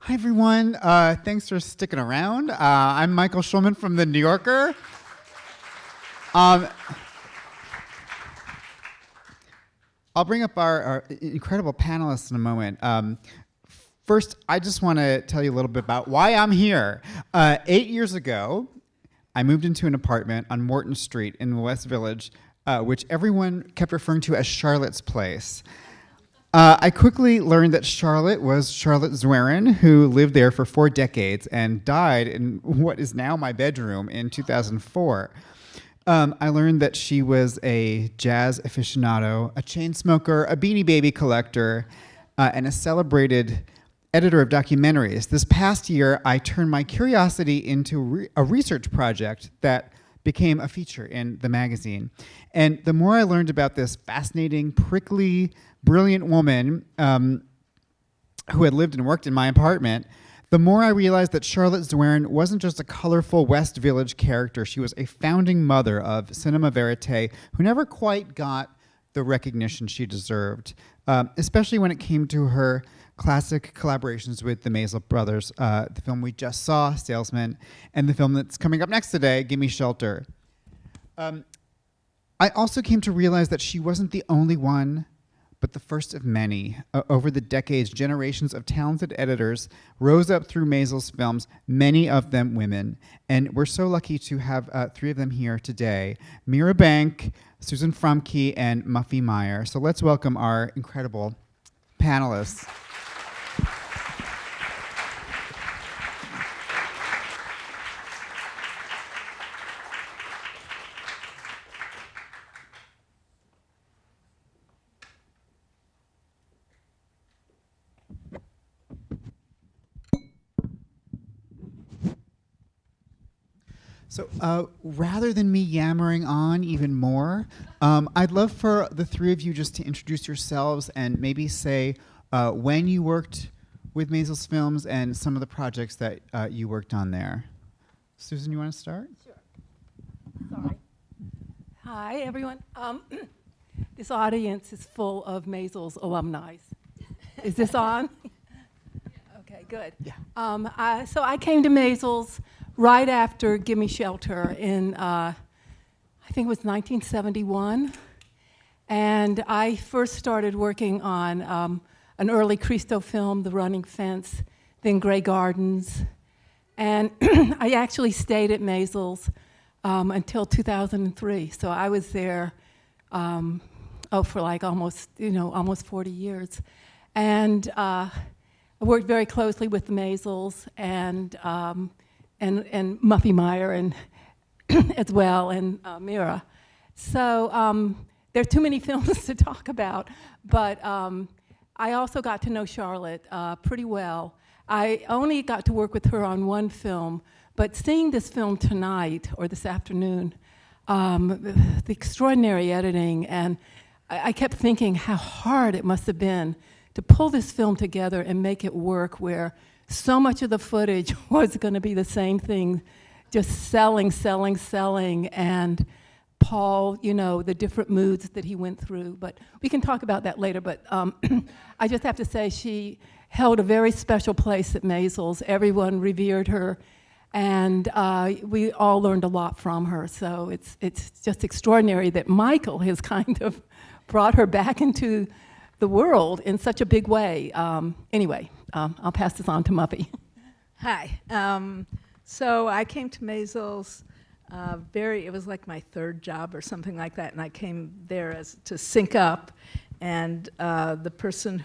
Hi, everyone. Thanks for sticking around. I'm Michael Schulman from The New Yorker. I'll bring up our incredible panelists in a moment. First, I just want to tell you a little bit about why I'm here. 8 years ago, I moved into an apartment on Morton Street in the West Village, which everyone kept referring to as Charlotte's Place. I quickly learned that Charlotte was Charlotte Zwerin, who lived there for 4 decades and died in what is now my bedroom in 2004. I learned that she was a jazz aficionado, a chain smoker, a Beanie Baby collector, and a celebrated editor of documentaries. This past year, I turned my curiosity into a research project that became a feature in the magazine. And the more I learned about this fascinating, prickly, brilliant woman who had lived and worked in my apartment, the more I realized that Charlotte Zwerin wasn't just a colorful West Village character. She was a founding mother of cinema verite who never quite got the recognition she deserved, especially when it came to her classic collaborations with the Maisel brothers, the film we just saw, Salesman, and the film that's coming up next today, Gimme Shelter. I also came to realize that she wasn't the only one, but the first of many. Over the decades, generations of talented editors rose up through Maisel's films, many of them women. And we're so lucky to have 3 of them here today: Mirra, Susan Froemke, and Muffie Meyer. So let's welcome our incredible panelists. So rather than me yammering on even more, I'd love for the 3 of you just to introduce yourselves and maybe say when you worked with Maisel's films and some of the projects that you worked on there. Susan, you want to start? Sure. Sorry. Hi, everyone. This audience is full of Maisel's alumni. Is this on? Okay, good. Yeah. So I came to Maisel's right after Gimme Shelter in, I think it was 1971. And I first started working on an early Christo film, The Running Fence, then Grey Gardens. And I actually stayed at Maisel's until 2003. So I was there for like almost 40 years. And I worked very closely with the Maisels and Muffie Meyer and as well, and Mirra. So there are too many films to talk about, but I also got to know Charlotte pretty well. I only got to work with her on one film, but seeing this film tonight, or this afternoon, the extraordinary editing, and I kept thinking how hard it must have been to pull this film together and make it work, where so much of the footage was going to be the same thing, just selling, and Paul, the different moods that he went through. But we can talk about that later. But I just have to say she held a very special place at Maisel's. Everyone revered her, and we all learned a lot from her. So it's just extraordinary that Michael has kind of brought her back into the world in such a big way. Anyway, I'll pass this on to Muffie. Hi. So I came to Maisel's it was like my 3rd job or something like that, and I came there to sync up, and the person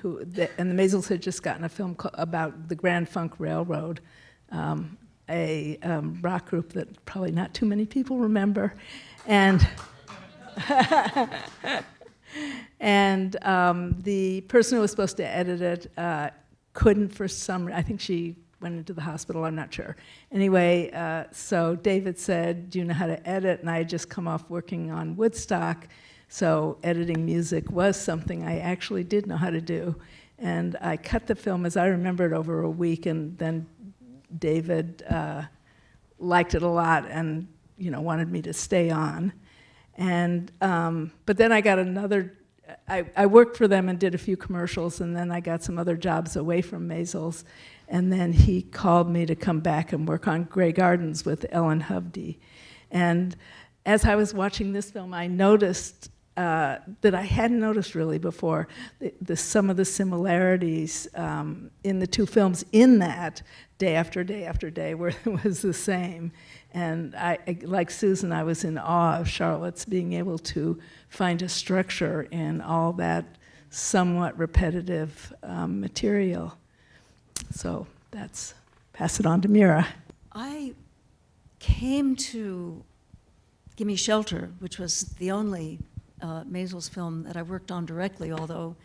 and the Maisels had just gotten a film about the Grand Funk Railroad, a rock group that probably not too many people remember, and and the person who was supposed to edit it couldn't for some. I think she went into the hospital, I'm not sure. Anyway, so David said, do you know how to edit? And I had just come off working on Woodstock, so editing music was something I actually did know how to do. And I cut the film, as I remember it, over a week, and then David liked it a lot and wanted me to stay on. And but then I got I worked for them and did a few commercials, and then I got some other jobs away from Maisels. And then he called me to come back and work on Grey Gardens with Ellen Hovde. And as I was watching this film, I noticed that I hadn't noticed really before, some of the similarities in the two films, in that day after day after day where it was the same. And like Susan, I was in awe of Charlotte's being able to find a structure in all that somewhat repetitive material. So pass it on to Mirra. I came to Gimme Shelter, which was the only Maisels film that I worked on directly, although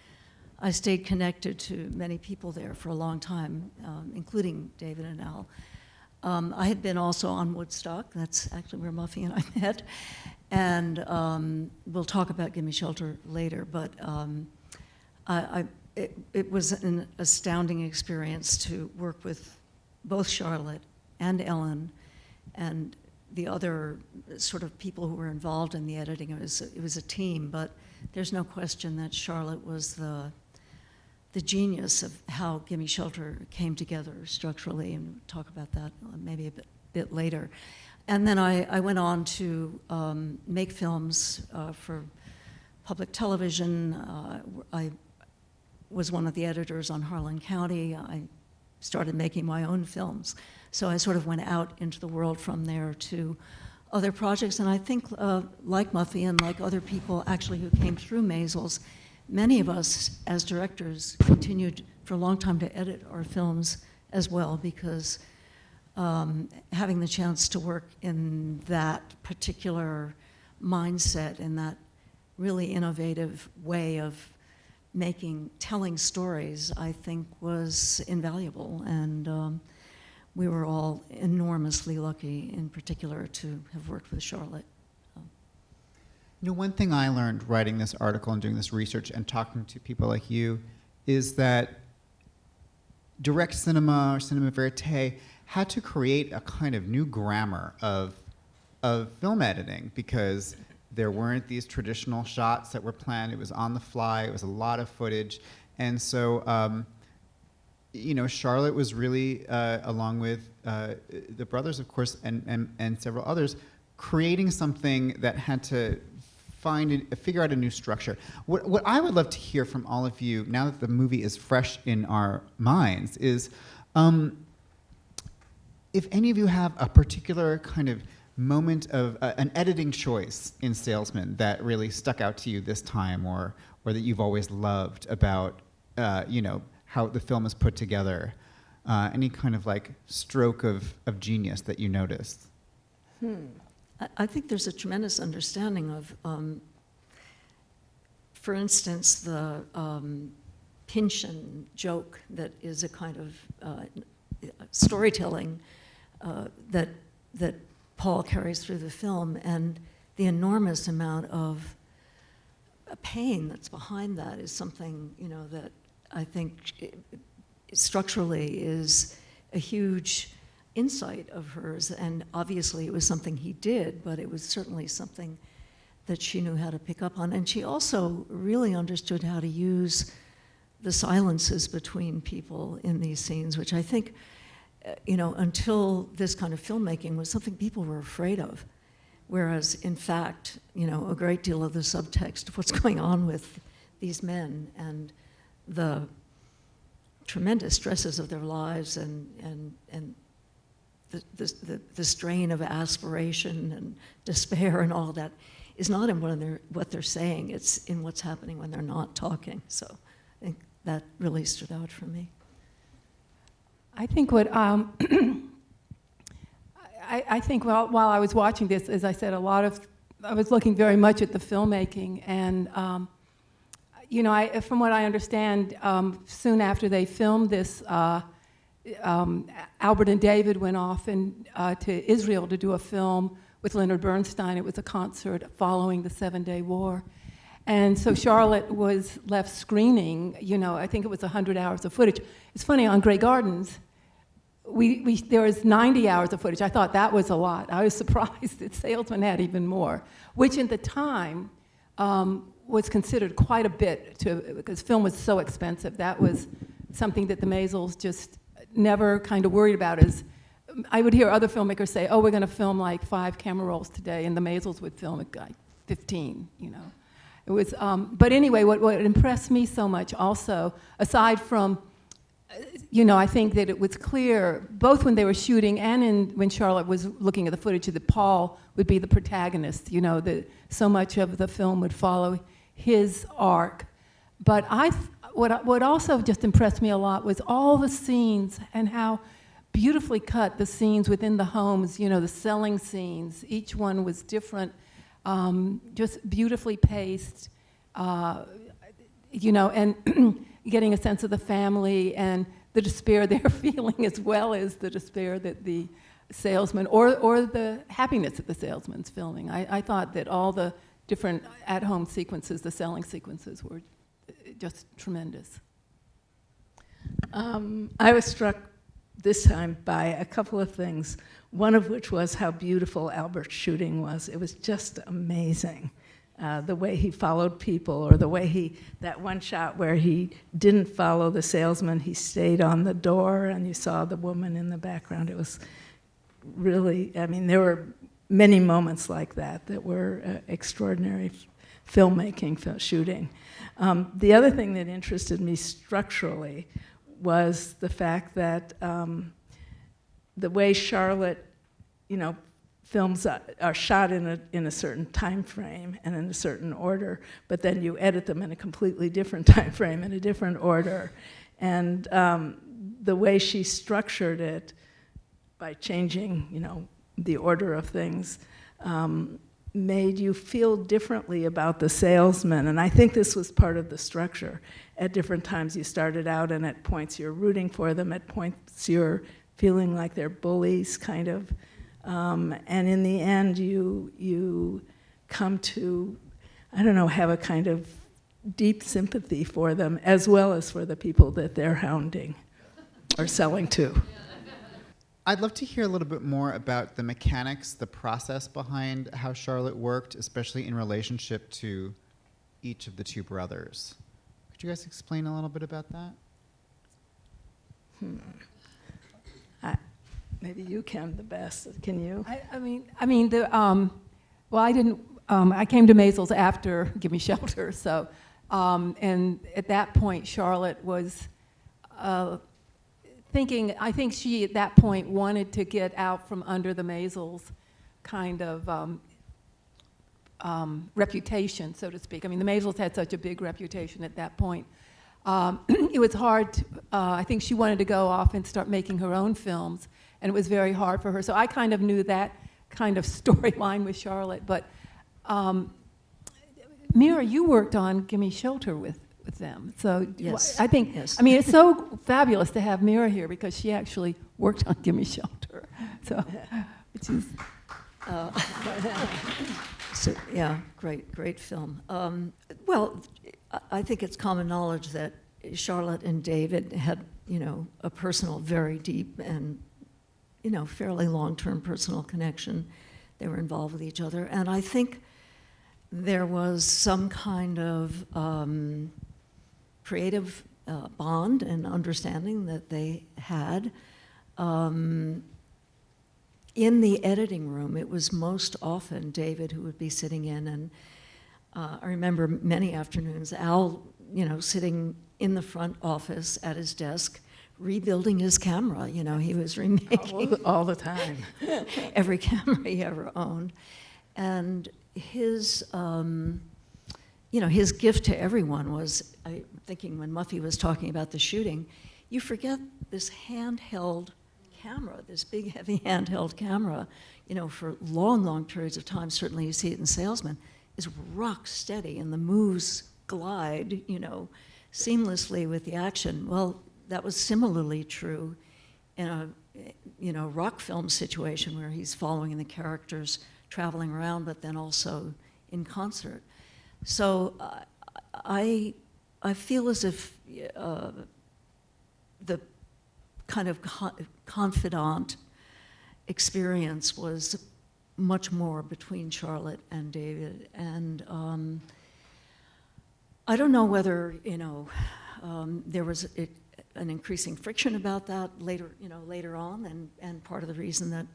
I stayed connected to many people there for a long time, including David and Al. I had been also on Woodstock. That's actually where Muffie and I met. And we'll talk about Gimme Shelter later, but it was an astounding experience to work with both Charlotte and Ellen and the other sort of people who were involved in the editing. It was a team, but there's no question that Charlotte was the genius of how Gimme Shelter came together structurally, and we'll talk about that maybe a bit later. And then I went on to make films for public television. I was one of the editors on Harlan County. I started making my own films. So I sort of went out into the world from there to other projects. And I think, like Muffie and like other people actually who came through Maisels, many of us as directors continued for a long time to edit our films as well, because having the chance to work in that particular mindset, in that really innovative way of telling stories, I think was invaluable. And we were all enormously lucky, in particular, to have worked with Charlotte. You know, one thing I learned writing this article and doing this research and talking to people like you is that direct cinema or cinema verite had to create a kind of new grammar of film editing, because there weren't these traditional shots that were planned. It was on the fly. It was a lot of footage. And so, you know, Charlotte was really, along with the brothers, of course, and several others, creating something that had to figure out a new structure. What I would love to hear from all of you, now that the movie is fresh in our minds, is if any of you have a particular kind of moment of an editing choice in Salesman that really stuck out to you this time, or that you've always loved about, you know, how the film is put together. Any kind of like stroke of genius that you noticed? I think there's a tremendous understanding of, for instance, the Pynchon joke that is a kind of storytelling that Paul carries through the film, and the enormous amount of pain that's behind that is something, you know, that I think structurally is a huge insight of hers. And obviously it was something he did, but it was certainly something that she knew how to pick up on. And she also really understood how to use the silences between people in these scenes, which I think, you know, until this kind of filmmaking was something people were afraid of. Whereas, in fact, you know, a great deal of the subtext of what's going on with these men and the tremendous stresses of their lives and the strain of aspiration and despair and all of that is not in what they're saying, it's in what's happening when they're not talking. So I think that really stood out for me. I think what I think while I was watching this, as I said, I was looking very much at the filmmaking, and you know, from what I understand, soon after they filmed this, Albert and David went off to Israel to do a film with Leonard Bernstein. It was a concert following the 7-Day War. And so Charlotte was left screening, you know, I think it was 100 hours of footage. It's funny, on Grey Gardens, there was 90 hours of footage. I thought that was a lot. I was surprised that Salesman had even more, which at the time was considered quite a bit because film was so expensive. That was something that the Maisels just never kind of worried about. As I would hear other filmmakers say, "Oh, we're going to film like 5 camera rolls today," and the Maisels would film like 15. It was. But anyway, what impressed me so much also, aside from, I think that it was clear both when they were shooting and when Charlotte was looking at the footage that Paul would be the protagonist. That so much of the film would follow his arc. But what also just impressed me a lot was all the scenes and how beautifully cut the scenes within the homes, the selling scenes. Each one was different, just beautifully paced, and getting a sense of the family and the despair they're feeling, as well as the despair that the salesman, or the happiness that the salesman's filming. I thought that all the different at-home sequences, the selling sequences, were just tremendous. I was struck this time by a couple of things, one of which was how beautiful Albert's shooting was. It was just amazing. The way he followed people, or the way that one shot where he didn't follow the salesman, he stayed on the door and you saw the woman in the background. It was really, there were many moments like that were extraordinary filmmaking, shooting. The other thing that interested me structurally was the fact that the way Charlotte, films are shot in a certain time frame and in a certain order, but then you edit them in a completely different time frame in a different order. And the way she structured it by changing, the order of things, made you feel differently about the salesman. And I think this was part of the structure. At different times you started out, and at points you're rooting for them, at points you're feeling like they're bullies, kind of. And in the end, you come to, have a kind of deep sympathy for them, as well as for the people that they're hounding or selling to. I'd love to hear a little bit more about the mechanics, the process behind how Charlotte worked, especially in relationship to each of the 2 brothers. Could you guys explain a little bit about that? Maybe you can the best. Can you? I didn't. I came to Maisels after Gimme Shelter, so, and at that point, Charlotte was thinking. I think she, at that point, wanted to get out from under the Maisels kind of reputation, so to speak. The Maisels had such a big reputation at that point. It was hard. I think she wanted to go off and start making her own films. And it was very hard for her. So I kind of knew that kind of storyline with Charlotte. But Mirra, you worked on Gimme Shelter with them. So yes. I think, yes. It's so fabulous to have Mirra here because she actually worked on Gimme Shelter. So, which is... So, yeah, great film. Well, I think it's common knowledge that Charlotte and David had, a personal, very deep and fairly long-term personal connection. They were involved with each other. And I think there was some kind of creative bond and understanding that they had. In the editing room, it was most often David who would be sitting in, and I remember many afternoons, Al, sitting in the front office at his desk, rebuilding his camera. He was remaking all the time. Every camera he ever owned. And his, his gift to everyone was, I'm thinking when Muffie was talking about the shooting, you forget this handheld camera, this big, heavy handheld camera, for long periods of time, certainly you see it in Salesman, is rock steady, and the moves glide, seamlessly with the action. Well, that was similarly true in a rock film situation where he's following the characters traveling around, but then also in concert. So I feel as if the kind of confidant experience was much more between Charlotte and David, and I don't know whether, there was an increasing friction about that later on, and part of the reason that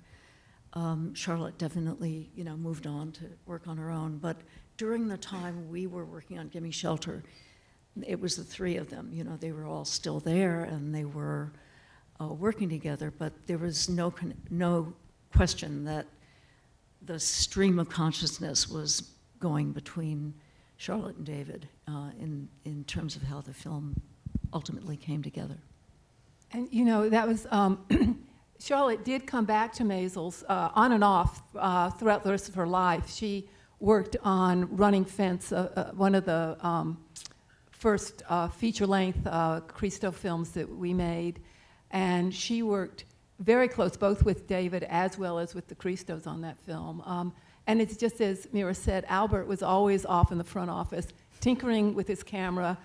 Charlotte definitely, moved on to work on her own. But during the time we were working on Gimme Shelter, it was the three of them. They were all still there, and they were working together. But there was no question that the stream of consciousness was going between Charlotte and David in terms of how the film ultimately came together. And that was Charlotte did come back to Maisels on and off throughout the rest of her life. She worked on Running Fence, one of the first feature-length Christo films that we made, and she worked very close both with David as well as with the Christos on that film. And it's just as Mirra said, Albert was always off in the front office, tinkering with his camera,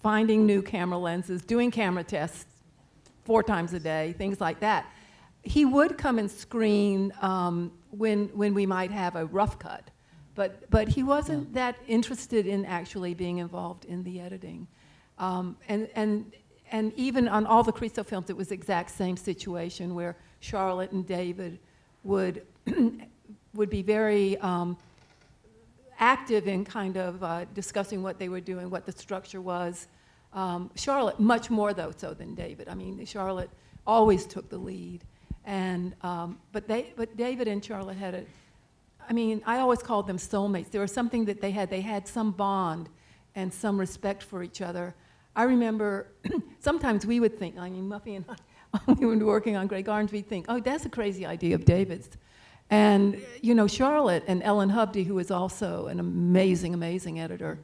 finding new camera lenses, doing camera tests 4 times a day, things like that. He would come and screen when we might have a rough cut, but he wasn't that interested in actually being involved in the editing. And even on all the Christo films, it was the exact same situation where Charlotte and David would be very active in kind of discussing what they were doing, what the structure was. Charlotte, much more though so than David. I mean, Charlotte always took the lead. And, but David and Charlotte had I always called them soulmates. There was something that they had some bond and some respect for each other. I remember sometimes we would think, Muffie and I, when we were working on Grey Gardens, we'd think, oh, that's a crazy idea of David's. And, Charlotte and Ellen Hubdy, who was also an amazing, amazing editor,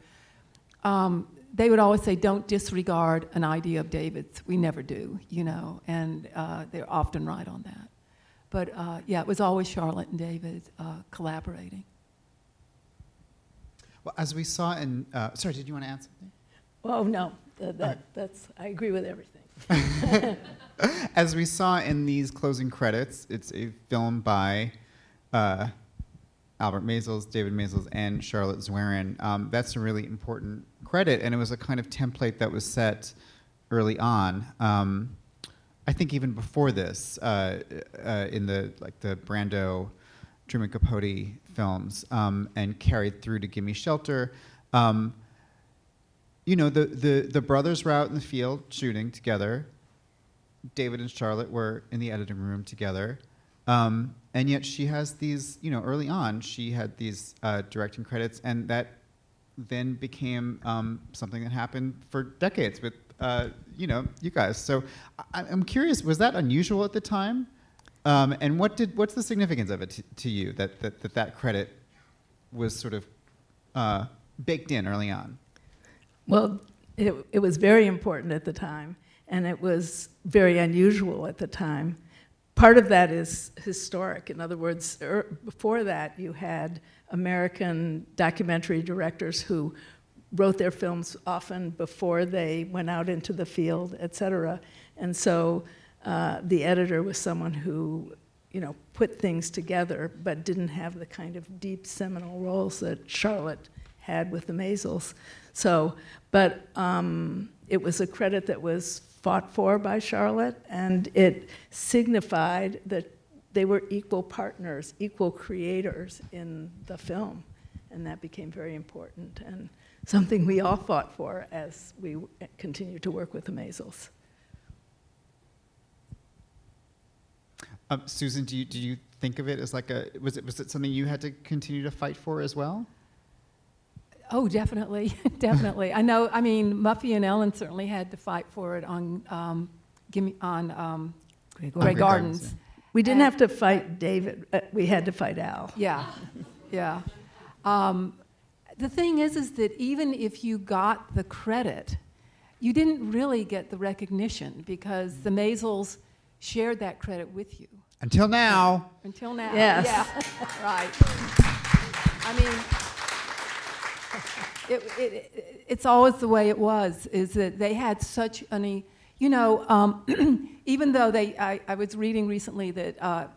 they would always say, don't disregard an idea of David's. We never do, and they're often right on that. But, it was always Charlotte and David collaborating. Well, as we saw in, sorry, did you want to add something? Oh, no, that's, I agree with everything. As we saw in these closing credits, it's a film by Albert Maysles, David Maysles, and Charlotte Zwerin. That's a really important credit, and it was a kind of template that was set early on. I think even before this, in the Brando, Truman Capote films, and carried through to Gimme Shelter. The brothers were out in the field shooting together. David and Charlotte were in the editing room together. And yet she has these, early on, she had these directing credits, and that then became something that happened for decades with, you guys. So I'm curious, was that unusual at the time? And what's the significance of it to you, that credit was sort of baked in early on? Well, it was very important at the time, and it was very unusual at the time. Part of that is historic. In other words, before that, you had American documentary directors who wrote their films often before they went out into the field, et cetera. And so the editor was someone who, put things together, but didn't have the kind of deep seminal roles that Charlotte had with the Maysles. So, but it was a credit that was fought for by Charlotte, and it signified that they were equal partners, equal creators in the film, and that became very important and something we all fought for as we continued to work with the Maysles. Susan, do you think of it as was it something you had to continue to fight for as well? Oh, definitely, definitely. I know. Muffie and Ellen certainly had to fight for it on Grey Gardens. Yeah. We didn't have to fight David. We had to fight Al. Yeah, yeah. The thing is that even if you got the credit, you didn't really get the recognition because the Maysles shared that credit with you. Until now. Until now. Yes. Yeah. Right. It's always the way it was, is that they had such even though I was reading recently that,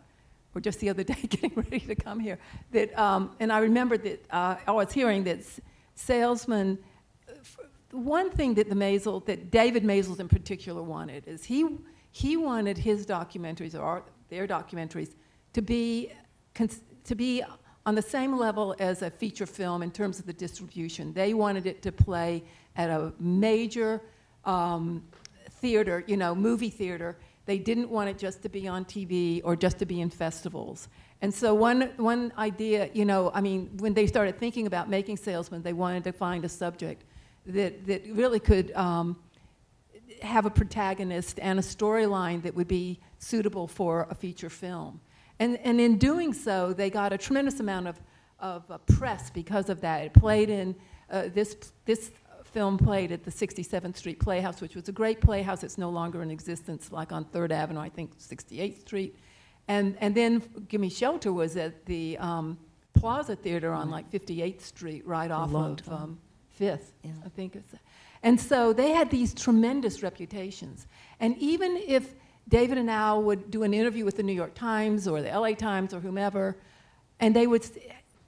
or just the other day getting ready to come here, that, and I remembered that, I was hearing that Salesman one thing that that David Maisels in particular wanted is he wanted his documentaries or their documentaries to be on the same level as a feature film in terms of the distribution. They wanted it to play at a major theater, movie theater. They didn't want it just to be on TV or just to be in festivals. And so one idea, when they started thinking about making Salesman, they wanted to find a subject that really could have a protagonist and a storyline that would be suitable for a feature film. And in doing so, they got a tremendous amount of press because of that. It played in, this film played at the 67th Street Playhouse, which was a great playhouse. It's no longer in existence, like on 3rd Avenue, I think 68th Street. And then Gimme Shelter was at the Plaza Theater on like 58th Street, right off of 5th, Yeah. I think it's. And so they had these tremendous reputations. And even if David and Al would do an interview with the New York Times or the LA Times or whomever, and they would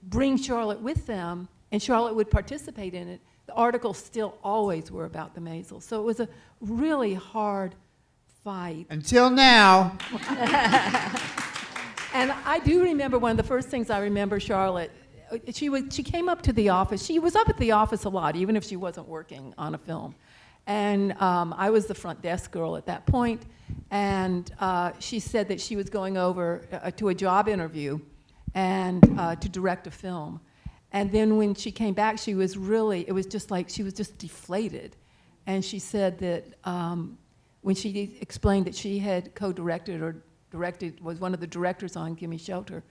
bring Charlotte with them, and Charlotte would participate in it, the articles still always were about the Maisels. So it was a really hard fight. Until now. And I do remember one of the first things I remember Charlotte, she came up to the office. She was up at the office a lot, even if she wasn't working on a film. And I was the front desk girl at that point. And she said that she was going over to a job interview and to direct a film. And then when she came back, it was just like she was just deflated. And she said that when she explained that she had co-directed or was one of the directors on Gimme Shelter,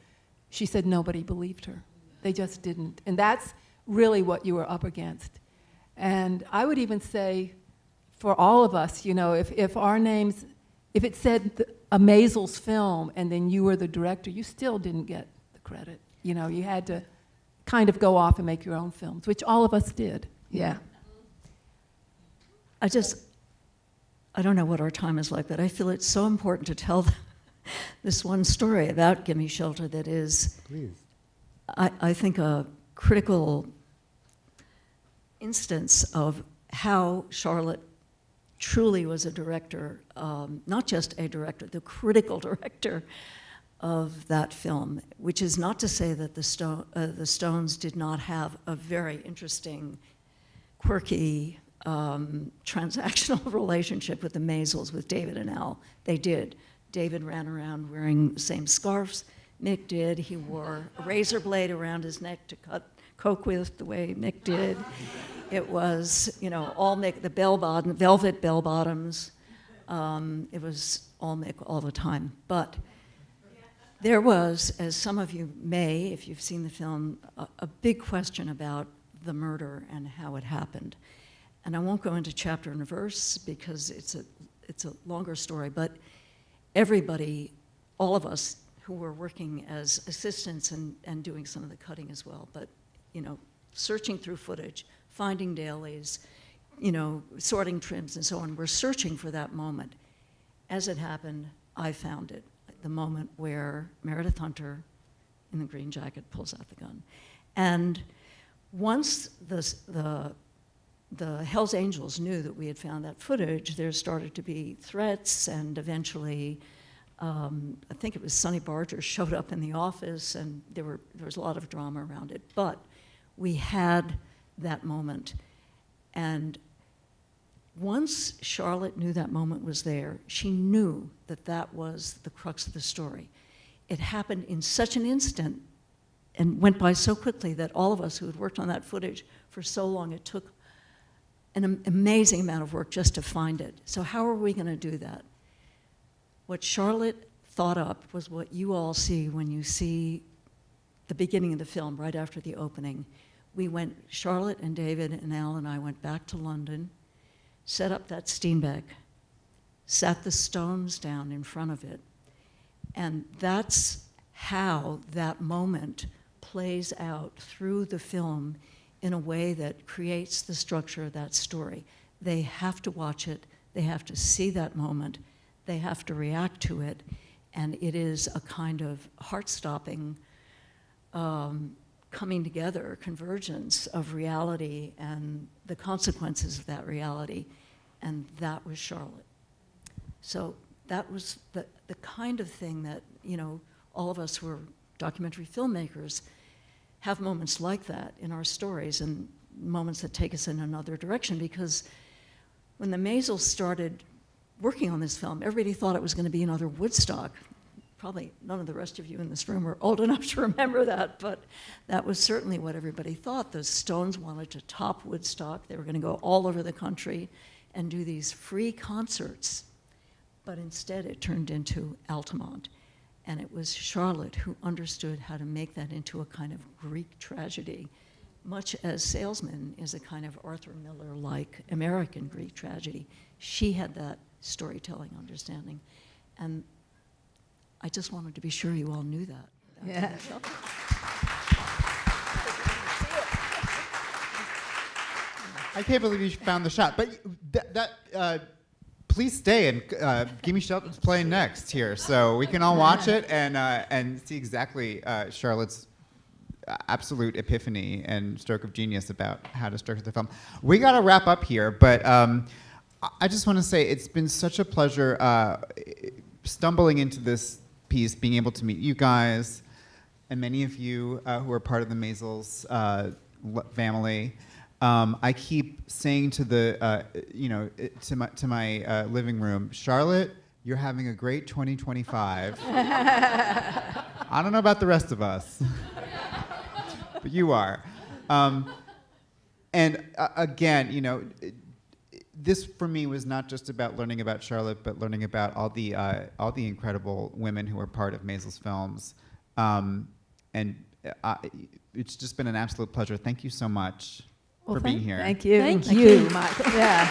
she said nobody believed her. They just didn't. And that's really what you were up against. And I would even say for all of us, if our names, if it said a Maisels film and then you were the director, you still didn't get the credit. You had to kind of go off and make your own films, which all of us did. Yeah. I don't know what our time is like, but I feel it's so important to tell this one story about Gimme Shelter that is, Please. I think, a critical instance of how Charlotte truly was a director, not just a director, the critical director of that film, which is not to say that the Stones did not have a very interesting, quirky, transactional relationship with the Maisels, with David and Al. They did. David ran around wearing the same scarves Mick did. He wore a razor blade around his neck to cut coke with the way Mick did. It was, all Mick, the velvet bell bottoms. It was all Mick all the time. But there was, as some of you may, if you've seen the film, a big question about the murder and how it happened. And I won't go into chapter and verse because it's a longer story, but everybody, all of us who were working as assistants and doing some of the cutting as well, but searching through footage, finding dailies, sorting trims and so on, we're searching for that moment. As it happened, I found it, the moment where Meredith Hunter in the green jacket pulls out the gun. And once the Hells Angels knew that we had found that footage, there started to be threats, and eventually, I think it was Sonny Barger showed up in the office, and there was a lot of drama around it. But we had that moment. And once Charlotte knew that moment was there, she knew that that was the crux of the story. It happened in such an instant and went by so quickly that all of us who had worked on that footage for so long, it took an amazing amount of work just to find it. So how are we going to do that? What Charlotte thought up was what you all see when you see the beginning of the film, right after the opening. Charlotte and David and Al and I went back to London, set up that Steenbeck, sat the Stones down in front of it, and that's how that moment plays out through the film in a way that creates the structure of that story. They have to watch it, they have to see that moment, they have to react to it, and it is a kind of heart-stopping coming together, convergence of reality and the consequences of that reality, and that was Charlotte. So that was the kind of thing that, you know, all of us who are documentary filmmakers have moments like that in our stories, and moments that take us in another direction, because when the Maisels started working on this film, everybody thought it was going to be another Woodstock. Probably none of the rest of you in this room are old enough to remember that, but that was certainly what everybody thought. The Stones wanted to top Woodstock. They were going to go all over the country and do these free concerts. But instead it turned into Altamont. And it was Charlotte who understood how to make that into a kind of Greek tragedy, much as Salesman is a kind of Arthur Miller-like American Greek tragedy. She had that storytelling understanding. And I just wanted to be sure you all knew that. Yeah. I can't believe you found the shot. But please stay, and Gimme Shelter's playing next here, so we can all watch it and see exactly Charlotte's absolute epiphany and stroke of genius about how to structure the film. We got to wrap up here, but I just want to say it's been such a pleasure stumbling into this piece, being able to meet you guys, and many of you who are part of the Maisels family. I keep saying to the, to my living room, Charlotte, you're having a great 2025. I don't know about the rest of us, but you are. And again, you know, this for me was not just about learning about Charlotte, but learning about all the incredible women who are part of Maisels Films, and it's just been an absolute pleasure. Thank you so much for being here. Thank you. Thank Thank you. you, Mike. Yeah.